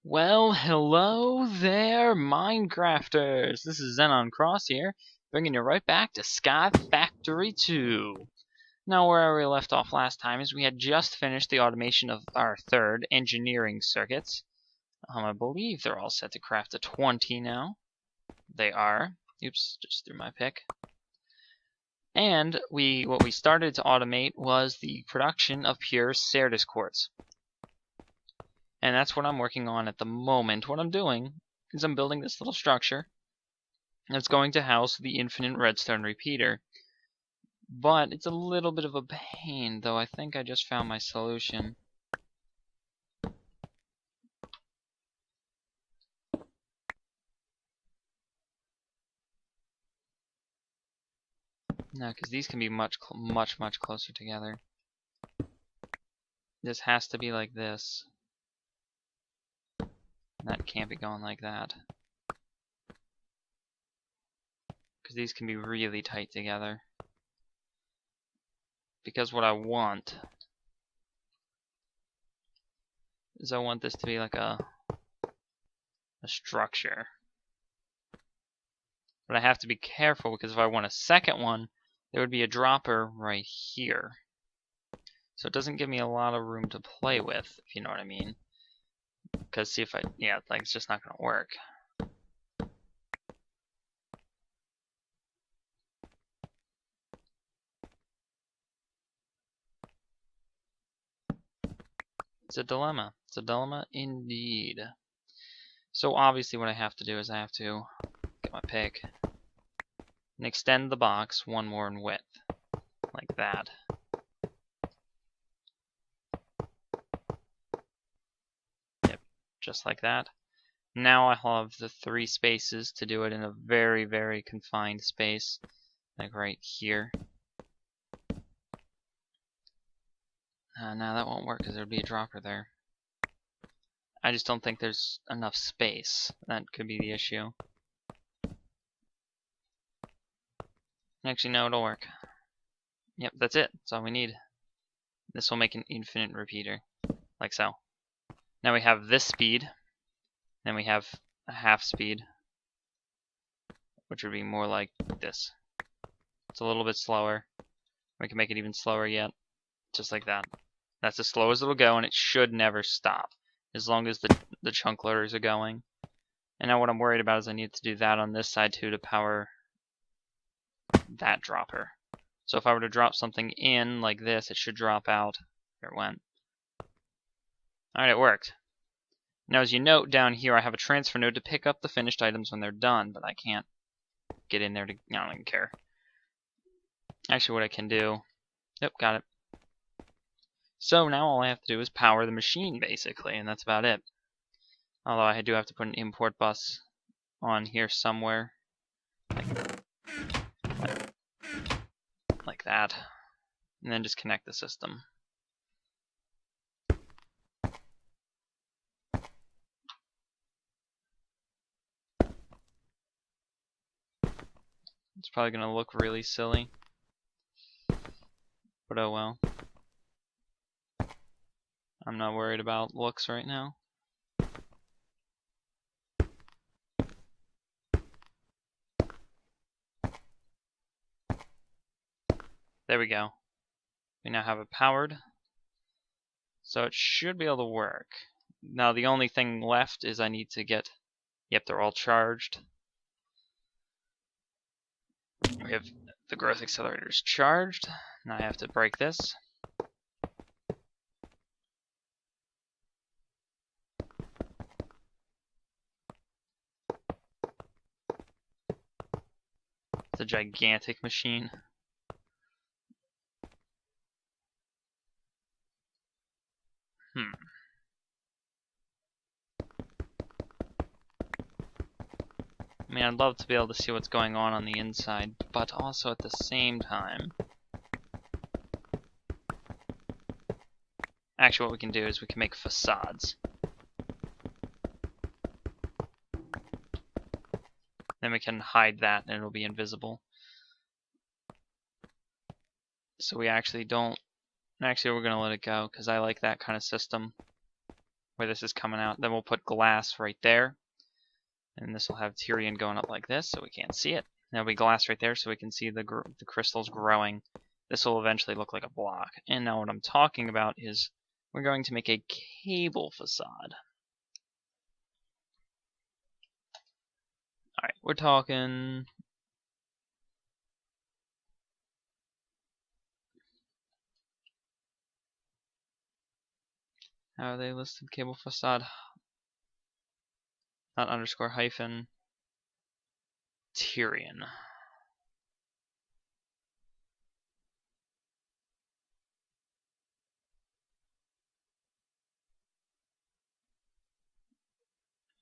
Well, hello there, Minecrafters! This is Xenon Cross here, bringing you right back to Sky Factory 2. Now, where we left off last time is we had just finished the automation of our third engineering circuits. I believe they're all set to craft to 20 now. They are. Oops, just threw my pick. And what we started to automate was the production of pure Certus quartz. And that's what I'm working on at the moment. What I'm doing is I'm building this little structure that's going to house the infinite redstone repeater. But it's a little bit of a pain, though I think I just found my solution. No, because these can be much closer together. This has to be like this. That can't be going like that. Because these can be really tight together. Because what I want is I want this to be like a structure. But I have to be careful because if I want a second one, there would be a dropper right here. So it doesn't give me a lot of room to play with, if you know what I mean. Because see if like it's just not going to work. It's a dilemma. It's a dilemma indeed. So obviously what I have to do is I have to get my pick and extend the box one more in width. Like that. Yep, just like that. Now I have the 3 spaces to do it in a very confined space. Like right here. Now that won't work because there'll be a dropper there. I just don't think there's enough space. That could be the issue. Actually, no, it'll work. Yep, that's it. That's all we need. This will make an infinite repeater. Like so. Now we have this speed. Then we have a half speed. Which would be more like this. It's a little bit slower. We can make it even slower yet. Just like that. That's as slow as it'll go, and it should never stop. As long as the chunk loaders are going. And now what I'm worried about is I need to do that on this side too to power that dropper. So if I were to drop something in like this, it should drop out. There it went. Alright, it worked. Now as you note down here, I have a transfer node to pick up the finished items when they're done, but I can't get in there to, I don't even care. Actually what I can do, yep, got it. So now all I have to do is power the machine basically, and that's about it. Although I do have to put an import bus on here somewhere. Like that. And then just connect the system. It's probably going to look really silly. But oh well. I'm not worried about looks right now. There we go. We now have it powered. So it should be able to work. Now the only thing left is I need to get... Yep, they're all charged. We have the growth accelerators charged. Now I have to break this. It's a gigantic machine. I mean, I'd love to be able to see what's going on the inside, but also at the same time... Actually, what we can do is we can make facades. Then we can hide that and it'll be invisible. So we actually don't... Actually, we're going to let it go, because I like that kind of system. where this is coming out. Then we'll put glass right there. And this will have Tyrian going up like this, so we can't see it. There'll be glass right there, so we can see the crystals growing. This will eventually look like a block. And now what I'm talking about is we're going to make a cable facade. Alright, we're talking... How are they listed? Cable facade. Not underscore hyphen. Tyrian.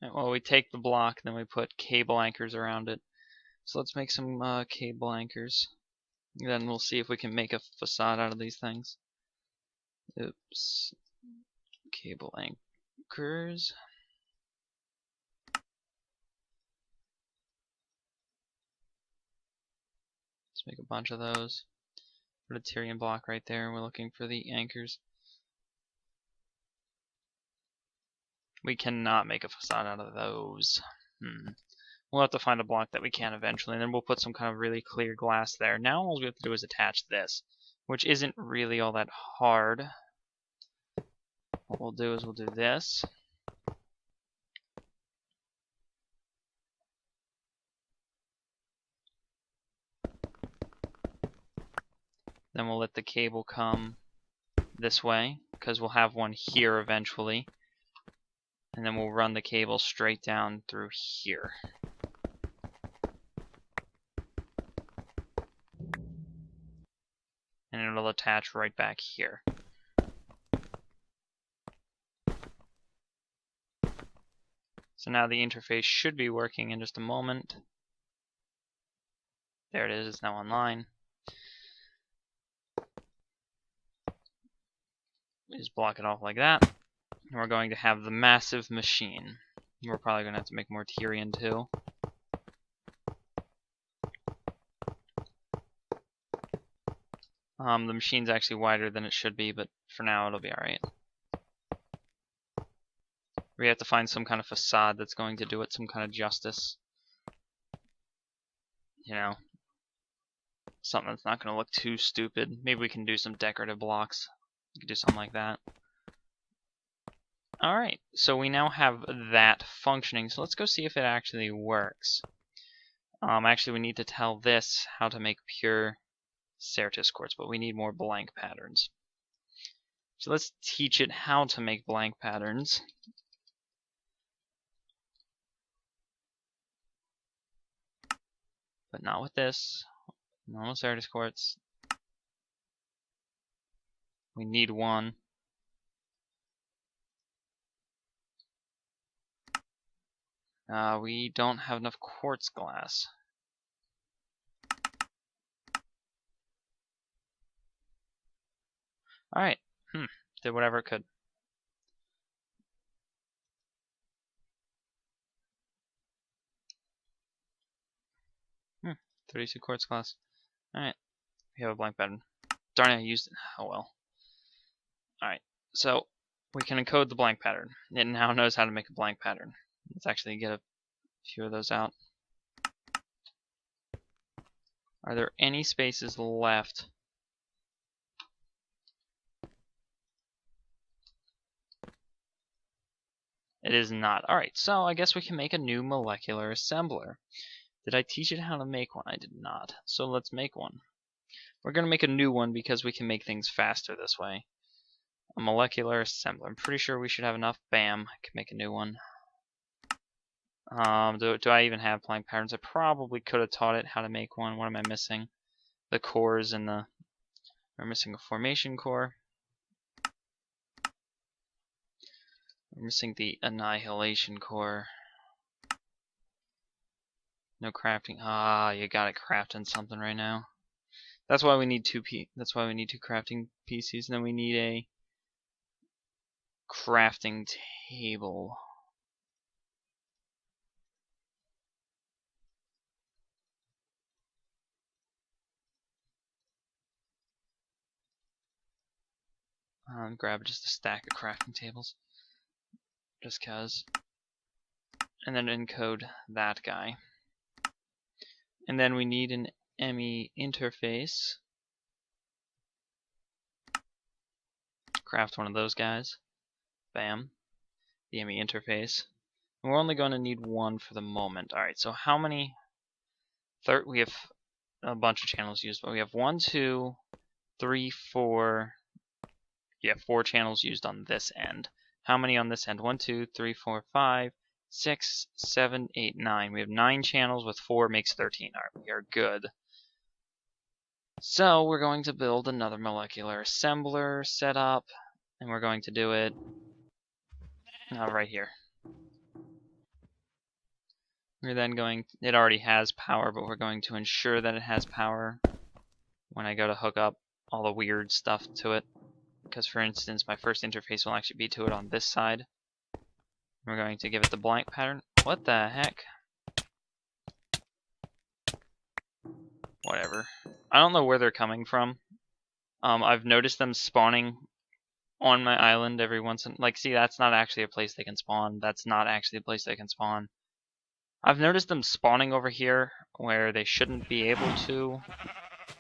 Well, we take the block, then we put cable anchors around it. So let's make some cable anchors. Then we'll see if we can make a facade out of these things. Oops. Cable anchors. Let's make a bunch of those. Put a Tyrian block right there, and we're looking for the anchors. We cannot make a facade out of those. We'll have to find a block that we can eventually, and then we'll put some kind of really clear glass there. Now all we have to do is attach this, which isn't really all that hard. What we'll do is we'll do this. Then we'll let the cable come this way, because we'll have one here eventually. And then we'll run the cable straight down through here. And it'll attach right back here. So now the interface should be working in just a moment. There it is, it's now online. We just block it off like that. And we're going to have the massive machine. We're probably going to have to make more Tyrian too. The machine's actually wider than it should be, but for now it'll be alright. We have to find some kind of facade that's going to do it some kind of justice. You know, something that's not going to look too stupid. Maybe we can do some decorative blocks. We could do something like that. Alright, so we now have that functioning, so let's go see if it actually works. Actually, we need to tell this how to make pure Certus quartz, but we need more blank patterns. So let's teach it how to make blank patterns. But not with this. Normal Certus quartz. We need one. We don't have enough quartz glass. Alright. Did whatever it could. Hmm. 32 quartz glass. Alright. We have a blank pattern. Darn it, I used it. Oh well. Alright. So, we can encode the blank pattern. It now knows how to make a blank pattern. Let's actually get a few of those out. Are there any spaces left? It is not. Alright, so I guess we can make a new molecular assembler. Did I teach it how to make one? I did not. So let's make one. We're going to make a new one because we can make things faster this way. A molecular assembler. I'm pretty sure we should have enough. Bam. I can make a new one. Do I even have blank patterns? I probably could have taught it how to make one. What am I missing? The cores and the... We're missing a formation core. We're missing the annihilation core. No crafting. Ah, you gotta craft in something right now. That's why we need two crafting PCs, and then we need a crafting table. Grab just a stack of crafting tables. just cause. And then encode that guy. And then we need an ME interface. Craft one of those guys. Bam. The ME interface. And we're only going to need one for the moment. Alright, so how many? We have a bunch of channels used, but we have 1, 2, 3, 4. Yeah, 4 channels used on this end. How many on this end? 1, 2, 3, 4, 5, 6, 7, 8, 9. We have 9 channels with 4 makes 13. Alright, we are good. So we're going to build another molecular assembler setup, and we're going to do it right here. We're then going, it already has power, but we're going to ensure that it has power when I go to hook up all the weird stuff to it. Because for instance, my first interface will actually be to it on this side. We're going to give it the blank pattern. What the heck? Whatever. I don't know where they're coming from. I've noticed them spawning on my island every once in, like, see, that's not actually a place they can spawn. That's not actually a place they can spawn. I've noticed them spawning over here where they shouldn't be able to.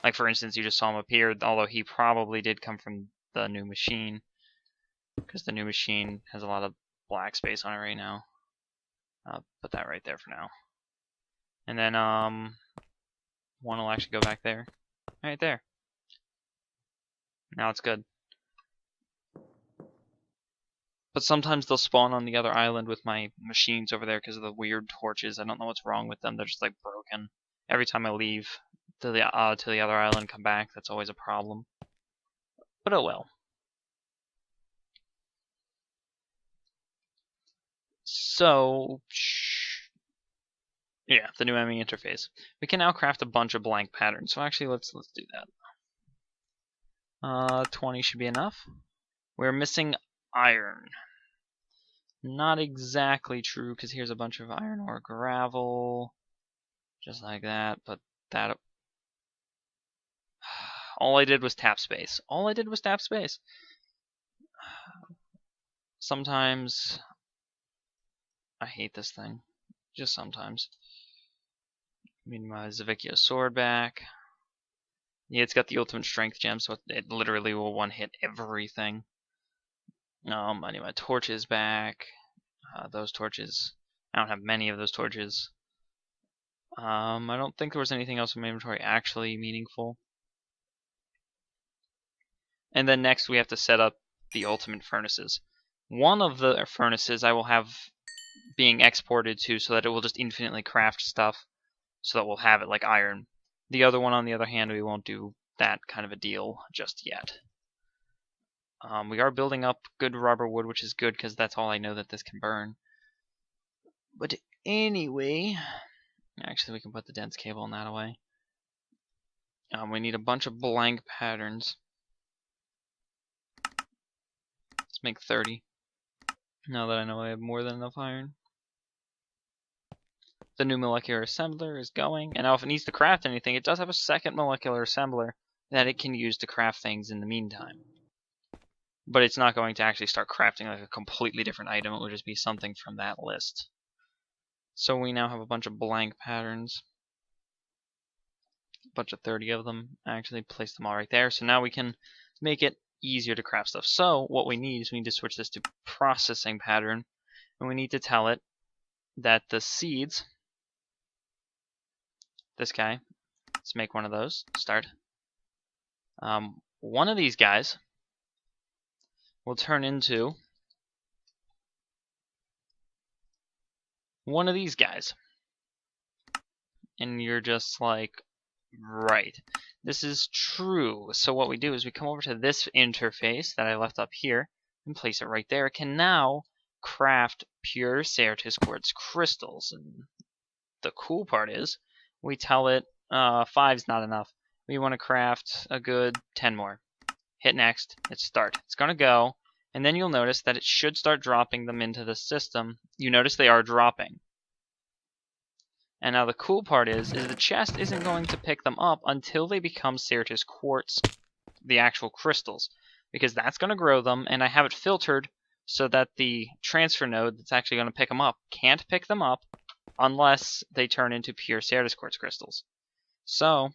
Like, for instance, you just saw him appear, although he probably did come from the new machine, because the new machine has a lot of black space on it right now. I'll put that right there for now. And then, one will actually go back there. Right there. Now it's good. But sometimes they'll spawn on the other island with my machines over there because of the weird torches. I don't know what's wrong with them. They're just like broken. Every time I leave to the other island and come back, that's always a problem. But oh well. So, yeah, the new ME interface. We can now craft a bunch of blank patterns. So actually, let's do that. 20 should be enough. We're missing iron. Not exactly true, because here's a bunch of iron ore gravel, just like that. But that, all I did was tap space. All I did was tap space. Sometimes I hate this thing. Just sometimes. I mean, my Zavicchio sword back. Yeah, it's got the ultimate strength gem, so it literally will one-hit everything. I need my torches back. Those torches. I don't have many of those torches. I don't think there was anything else in my inventory actually meaningful. And then next we have to set up the ultimate furnaces. One of the furnaces I will have being exported to so that it will just infinitely craft stuff, so that we'll have it like iron. The other one, on the other hand, we won't do that kind of a deal just yet. We are building up good rubber wood, which is good because that's all I know that this can burn. But anyway, actually we can put the dense cable in that away. We need a bunch of blank patterns. Let's make 30. Now that I know I have more than enough iron. The new molecular assembler is going, and now if it needs to craft anything, it does have a second molecular assembler that it can use to craft things in the meantime. But it's not going to actually start crafting like a completely different item. It would just be something from that list. So we now have a bunch of blank patterns. A bunch of 30 of them. I actually placed them all right there. So now we can make it easier to craft stuff. So what we need is we need to switch this to processing pattern. And we need to tell it that the seeds, this guy, let's make one of those. Start. One of these guys will turn into one of these guys. And you're just like, right, this is true. So what we do is we come over to this interface that I left up here and place it right there. It can now craft pure Certus quartz crystals. And the cool part is we tell it 5's not enough. We want to craft a good 10 more. Hit next, hit start. It's going to go, and then you'll notice that it should start dropping them into the system. You notice they are dropping. And now the cool part is the chest isn't going to pick them up until they become Certus quartz, the actual crystals, because that's going to grow them, and I have it filtered so that the transfer node that's actually going to pick them up can't pick them up unless they turn into pure Certus quartz crystals. So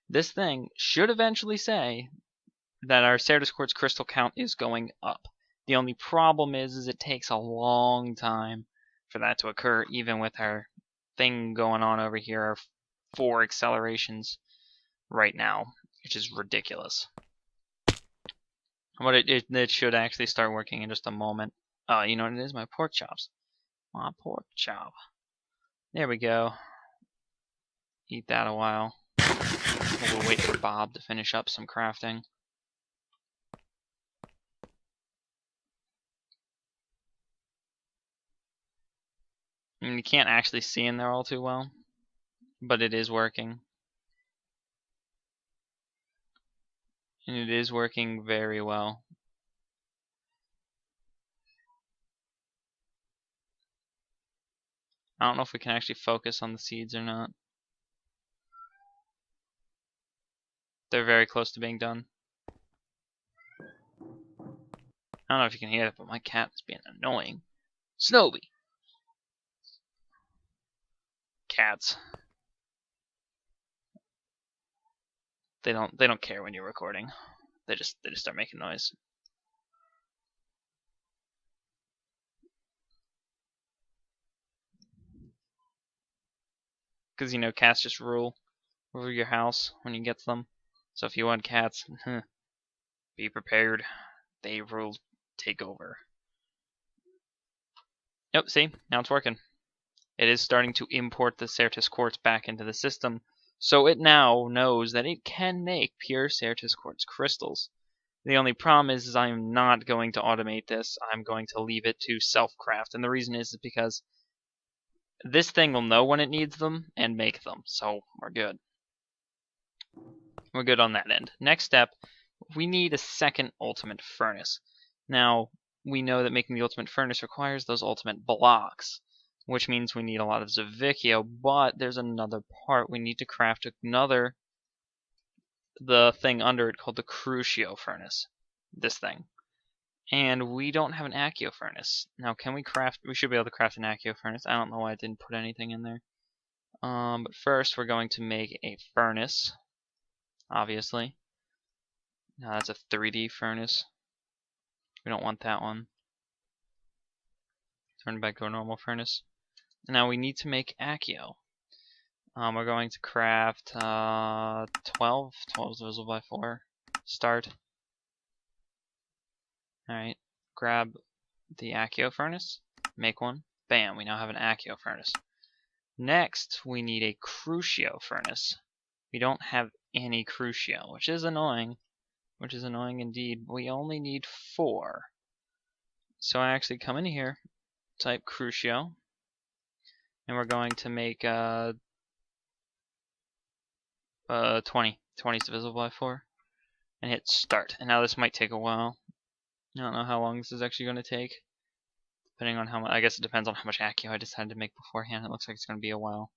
this thing should eventually say that our Certus quartz crystal count is going up. The only problem is it takes a long time for that to occur, even with our thing going on over here, our 4 accelerations right now, which is ridiculous. But it should actually start working in just a moment. You know what it is? My pork chops. My pork chop. There we go. Eat that a while. We'll wait for Bob to finish up some crafting. I mean, you can't actually see in there all too well, but it is working. And it is working very well. I don't know if we can actually focus on the seeds or not. They're very close to being done. I don't know if you can hear that, but my cat is being annoying. Snowy! Cats. They don't care when you're recording. They just start making noise. Because, you know, cats just rule over your house when you get them. So if you want cats, be prepared. They will take over. Yep, see? Now it's working. It is starting to import the Certus quartz back into the system, so it now knows that it can make pure Certus quartz crystals. The only problem is I'm not going to automate this. I'm going to leave it to self-craft, and the reason is because this thing will know when it needs them and make them, so we're good. We're good on that end. Next step, we need a second ultimate furnace. Now, we know that making the ultimate furnace requires those ultimate blocks, which means we need a lot of Zavicchio, but there's another part. We need to craft the thing under it called the Crucio furnace. This thing. And we don't have an Accio furnace. Now, can we craft? We should be able to craft an Accio furnace. I don't know why I didn't put anything in there. But first, we're going to make a furnace, obviously. Now, that's a 3D furnace. We don't want that one. Turn back to a normal furnace. Now we need to make Accio. We're going to craft 12. 12 is divisible by 4. Start. Alright, grab the Accio furnace, make one. Bam, we now have an Accio furnace. Next, we need a Crucio furnace. We don't have any Crucio, which is annoying. Which is annoying indeed. We only need 4. So I actually come in here, type Crucio, and we're going to make 20. 20 is divisible by 4. And hit start. And now this might take a while. I don't know how long this is actually going to take. Depending on how much, I guess it depends on how much Accio I decided to make beforehand. It looks like it's going to be a while.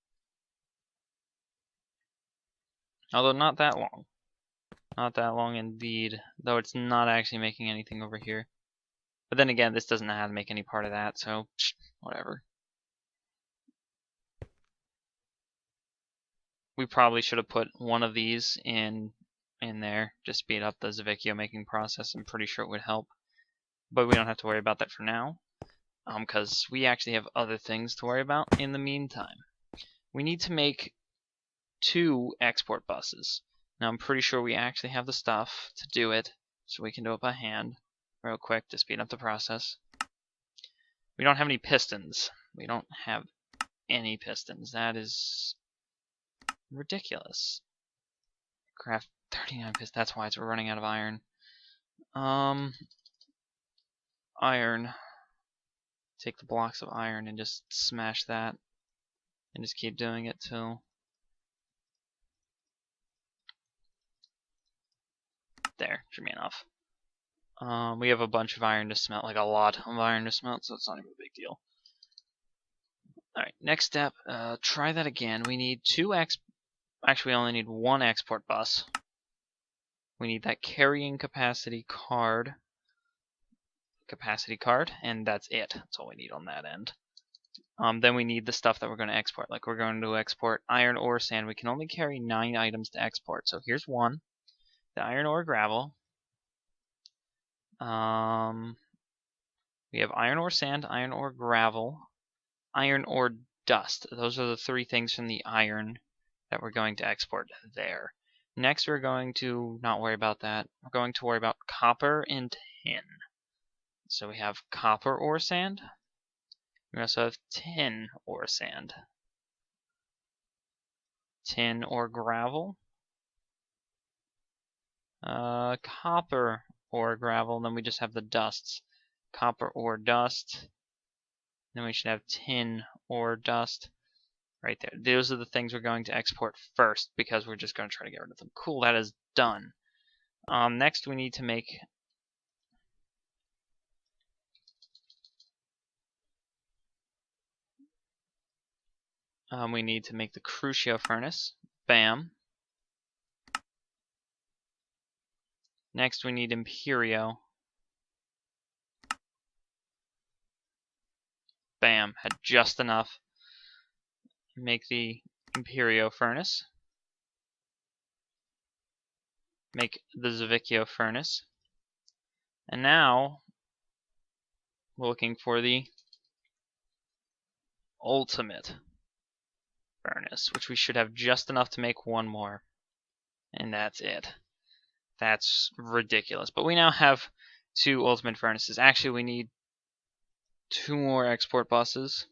Although not that long. Not that long indeed. Though it's not actually making anything over here. But then again, this doesn't know how to make any part of that, so whatever. We probably should have put one of these in there. Just speed up the Zavicchio making process. I'm pretty sure it would help. But we don't have to worry about that for now. Because we actually have other things to worry about in the meantime. We need to make 2 export buses. Now I'm pretty sure we actually have the stuff to do it, so we can do it by hand real quick to speed up the process. We don't have any pistons. We don't have any pistons. That is ridiculous. Craft 39 pistons. That's why we're running out of iron. Iron. Take the blocks of iron and just smash that. And just keep doing it till... There, should be enough. We have a bunch of iron to smelt, like a lot of iron to smelt, so it's not even a big deal. Alright, next step, try that again. We need actually we only need 1 export bus. We need that carrying capacity card. capacity card, and that's it. That's all we need on that end. Then we need the stuff that we're going to export. Like we're going to export iron ore sand. We can only carry 9 items to export. So here's one, the iron ore gravel. We have iron ore sand, iron ore gravel, iron ore dust. Those are the 3 things from the iron that we're going to export there. Next, we're going to not worry about that. We're going to worry about copper and tin. So we have copper ore sand. We also have tin ore sand, tin ore gravel, copper ore gravel, and then we just have the dusts. Copper ore dust, then we should have tin ore dust right there. Those are the things we're going to export first because we're just going to try to get rid of them. Cool, that is done. Next we need to make the Crucio furnace. Bam. Next we need Imperio. Bam, had just enough. Make the Imperio furnace. Make the Zavicchio furnace. And now we're looking for the ultimate furnace, which we should have just enough to make one more. And that's it. That's ridiculous. But we now have 2 ultimate furnaces. Actually, we need 2 more export buses.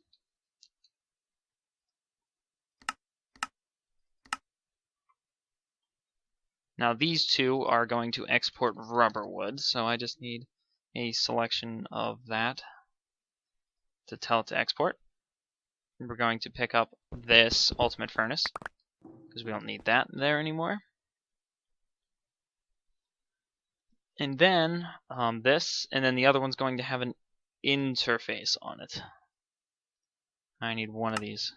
Now these 2 are going to export rubber wood, so I just need a selection of that to tell it to export. We're going to pick up this ultimate furnace because we don't need that there anymore. And then this, and then the other one's going to have an interface on it. I need one of these.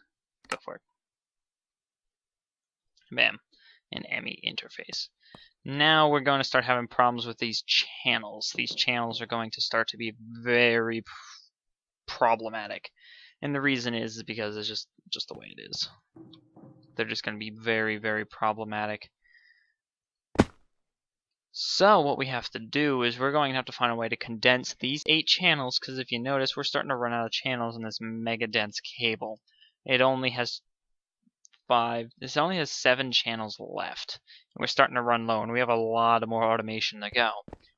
Go for it. Bam. An ME interface. Now we're going to start having problems with these channels. These channels are going to start to be very problematic. And the reason is because it's just the way it is. They're just going to be very, very problematic. So what we have to do is we're going to have to find a way to condense these 8 channels, because if you notice, we're starting to run out of channels in this mega dense cable. It only has 7 channels left. We're starting to run low, and we have a lot of more automation to go.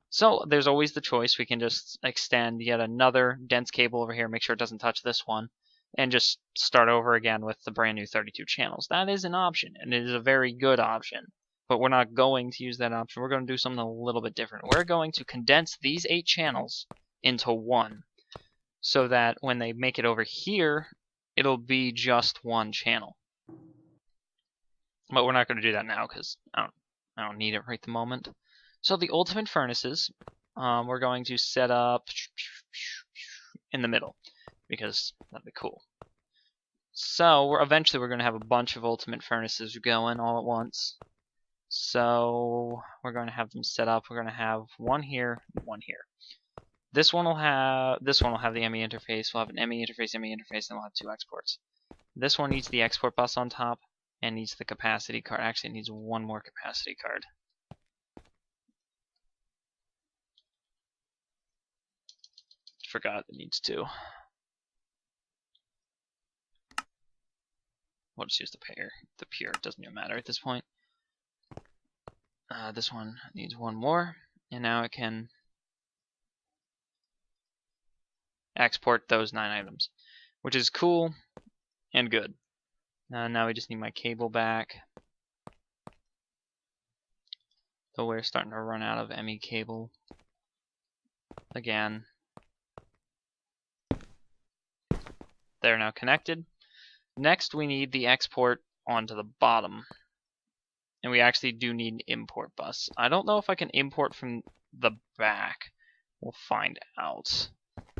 So there's always the choice. We can just extend yet another dense cable over here, make sure it doesn't touch this one, and just start over again with the brand new 32 channels. That is an option, and it is a very good option. But we're not going to use that option. We're going to do something a little bit different. We're going to condense these 8 channels into one, so that when they make it over here, it'll be just one channel. But we're not going to do that now because I don't need it right at the moment. So the ultimate furnaces, we're going to set up in the middle because that'd be cool. So eventually we're going to have a bunch of ultimate furnaces going all at once. So we're going to have them set up. We're going to have one here, one here. This one will have the ME interface. We'll have an ME interface, and we'll have 2 exports. This one needs the export bus on top and needs the capacity card. Actually, it needs one more capacity card. Forgot it needs 2. We'll just use the pure. It doesn't even matter at this point. This one needs 1 more, and now it can export those 9 items, which is cool and good. Now we just need my cable back. So we're starting to run out of ME cable again. They're now connected. Next we need the export onto the bottom. And we actually do need an import bus. I don't know if I can import from the back. We'll find out.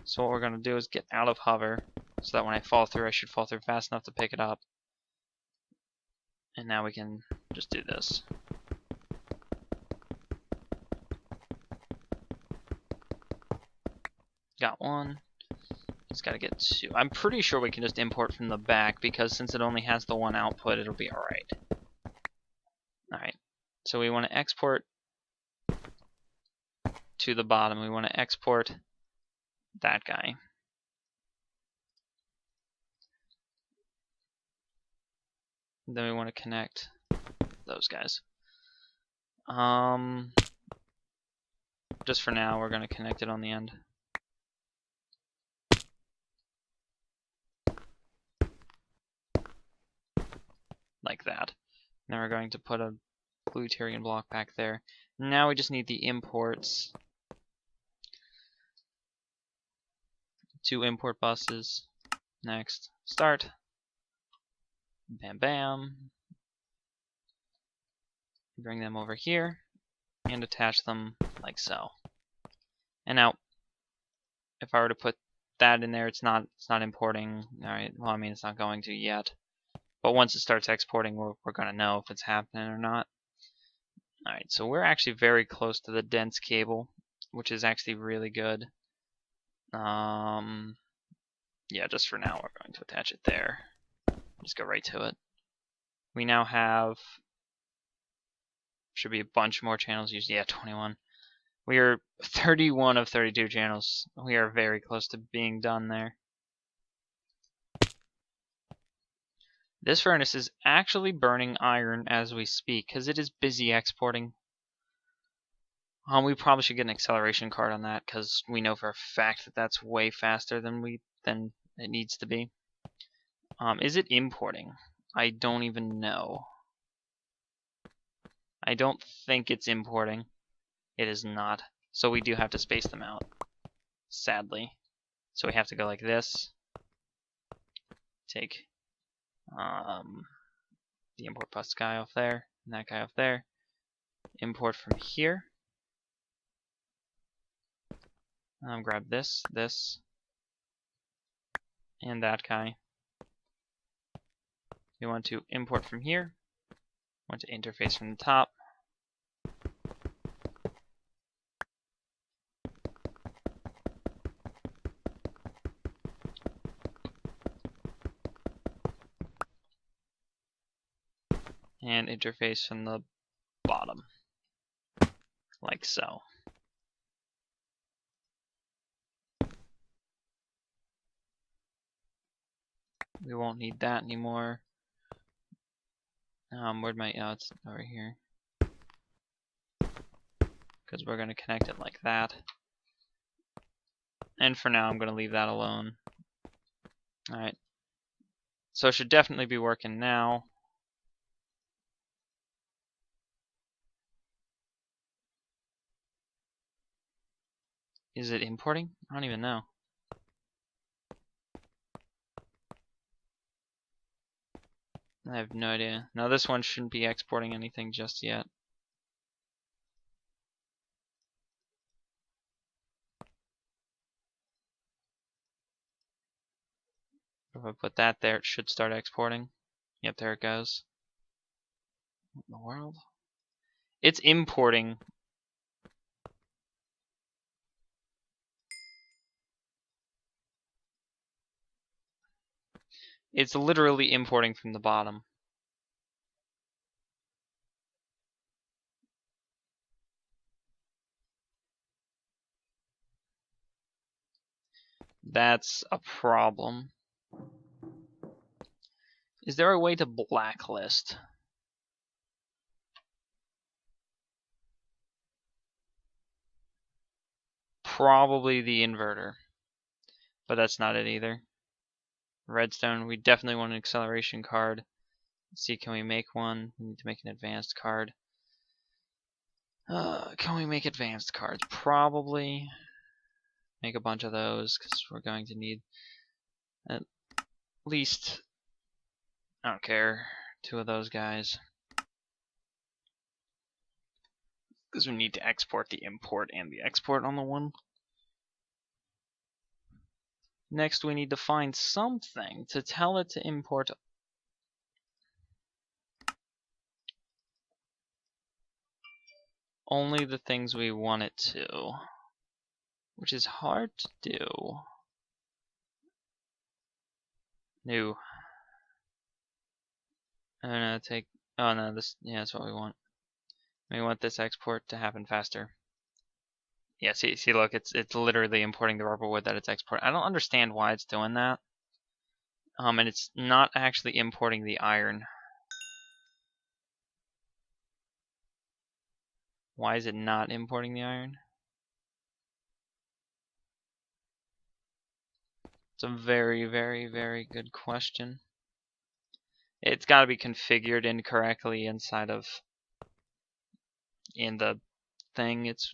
So what we're going to do is get out of hover, so that when I fall through, I should fall through fast enough to pick it up. And now we can just do this. got one. It's got to get two. I'm pretty sure we can just import from the back because since it only has the one output, it'll be alright. Alright, so we want to export to the bottom. We want to export that guy. Then we want to connect those guys. Just for now, we're going to connect it on the end. Like that. Now we're going to put a blue Tyrian block back there. Now we just need the imports. 2 import buses. Next, start. Bam, bam. Bring them over here and attach them like so. And now, if I were to put that in there, it's not importing. All right. Well, I mean, it's not going to yet. But once it starts exporting, we're going to know if it's happening or not. Alright, so we're actually very close to the dense cable, which is actually really good. Yeah, just for now, we're going to attach it there. Just go right to it. We now have, should be a bunch more channels used. Yeah, 21. We are 31 of 32 channels. We are very close to being done there. This furnace is actually burning iron as we speak because it is busy exporting. We probably should get an acceleration card on that because we know for a fact that that's way faster than it needs to be. Is it importing? I don't even know. I don't think it's importing. It is not. So we do have to space them out, sadly. So we have to go like this. Take the import bus guy off there, and that guy off there. Import from here. Grab this, and that guy. You want to import from here. Want to interface from the top. And interface from the bottom, like so. We won't need that anymore. Where'd my, oh, it's over here. Because we're going to connect it like that. And for now, I'm going to leave that alone. Alright. So it should definitely be working now. Is it importing? I don't even know. I have no idea. No, this one shouldn't be exporting anything just yet. If I put that there, it should start exporting. Yep, there it goes. What in the world? It's importing. It's literally importing from the bottom. That's a problem. Is there a way to blacklist? Probably the inverter. But that's not it either. Redstone, we definitely want an acceleration card. Let's see, can we make one? We need to make an advanced card. Can we make advanced cards? Probably. Make a bunch of those because we're going to need at least, I don't care, 2 of those guys. Because we need to export the import and the export on the one. Next, we need to find something to tell it to import only the things we want it to. which is hard to do. No. I'm gonna take. Oh no, this. Yeah, that's what we want. We want this export to happen faster. Yeah, see, look, it's literally importing the rubber wood that it's exporting. I don't understand why it's doing that. And it's not actually importing the iron. Why is it not importing the iron? It's a very, very, very good question. It's got to be configured incorrectly inside of in the thing. It's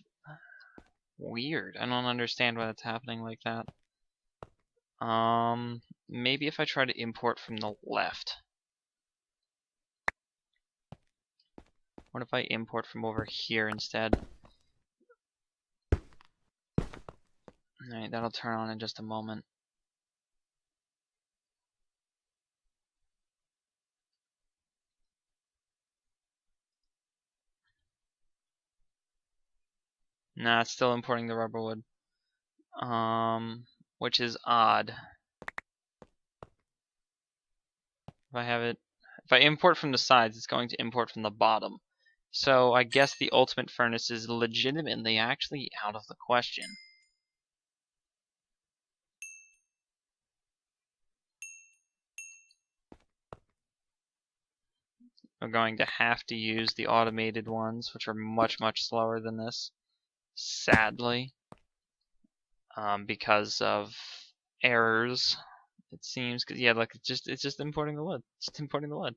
weird. I don't understand why it's happening like that. Maybe if I try to import from the left. What if I import from over here instead? Alright, that'll turn on in just a moment. Nah, it's still importing the rubber wood. Which is odd. If I import from the sides, it's going to import from the bottom. So I guess the ultimate furnace is legitimately actually out of the question. We're going to have to use the automated ones, which are much, much slower than this, sadly, because of errors. It seems, cause yeah, look, it's just importing the wood. It's just importing the wood.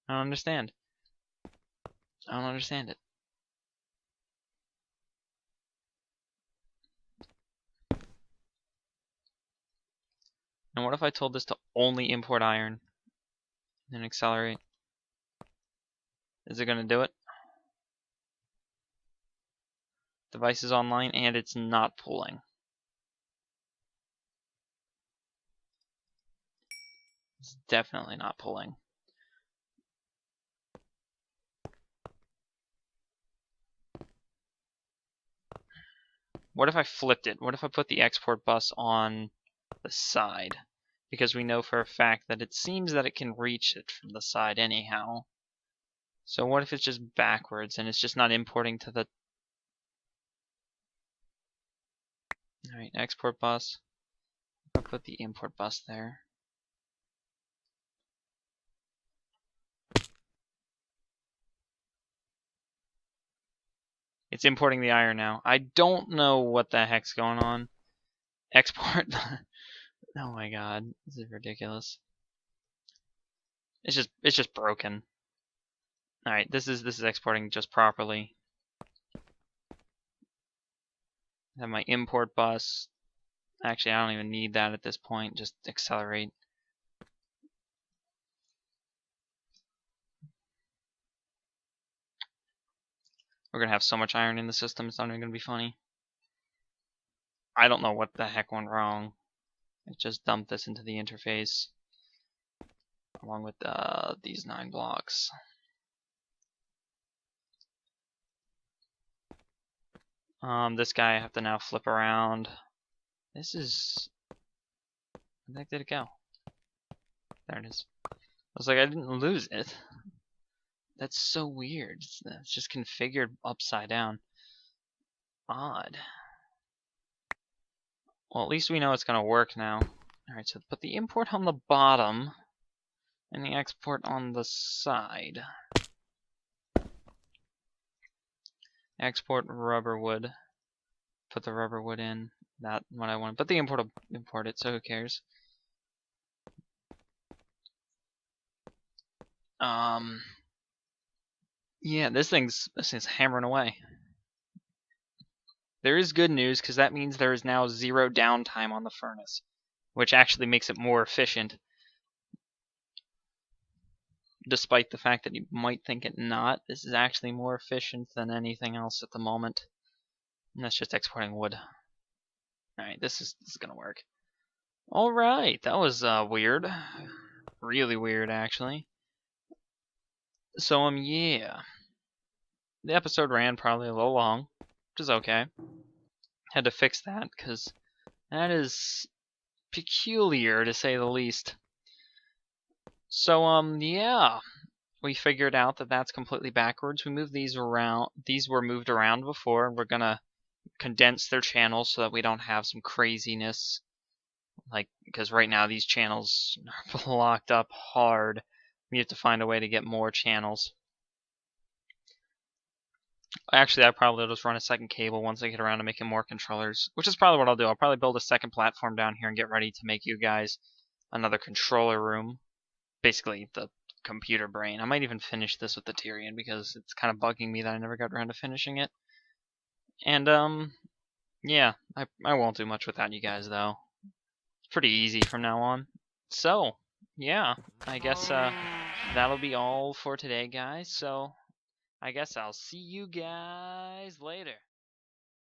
I don't understand. I don't understand it. And what if I told this to only import iron and accelerate? Is it gonna do it? Device is online and it's not pulling. It's definitely not pulling. What if I flipped it? What if I put the export bus on the side? Because we know for a fact that it seems that it can reach it from the side anyhow. So what if it's just backwards and it's just not importing to the... Alright, export bus. I'll put the import bus there. It's importing the iron now. I don't know what the heck's going on. Export. Oh my god, this is ridiculous. It's just broken. All right, this is exporting just properly. I have my import bus. Actually, I don't even need that at this point. Just accelerate. We're gonna have so much iron in the system, it's not even gonna be funny. I don't know what the heck went wrong. It just dumped this into the interface along with these 9 blocks. This guy I have to now flip around. This is... Where the heck did it go? There it is. I was like, I didn't lose it. That's so weird. It's just configured upside down. Odd. Well, at least we know it's going to work now. Alright, so put the import on the bottom and the export on the side. Export rubber wood. Put the rubber wood in. Not what I want. But the import will import it, so who cares? Yeah, this thing's hammering away. There is good news, because that means there is now 0 downtime on the furnace, which actually makes it more efficient. Despite the fact that you might think it not, this is actually more efficient than anything else at the moment. And that's just exporting wood. Alright, this is gonna work. Alright, that was weird. Really weird, actually. So, yeah. The episode ran probably a little long, which is okay. Had to fix that, because that is peculiar, to say the least. So, yeah. We figured out that that's completely backwards. We moved these around. These were moved around before. We're gonna condense their channels so that we don't have some craziness. Like, because right now these channels are blocked up hard. We have to find a way to get more channels. Actually, I probably will just run a second cable once I get around to making more controllers, which is probably what I'll do. I'll probably build a second platform down here and get ready to make you guys another controller room. Basically, the computer brain. I might even finish this with the Tyrian because it's kind of bugging me that I never got around to finishing it. And, yeah, I won't do much without you guys, though. It's pretty easy from now on. So, yeah, I guess, that'll be all for today, guys. So, I guess I'll see you guys later.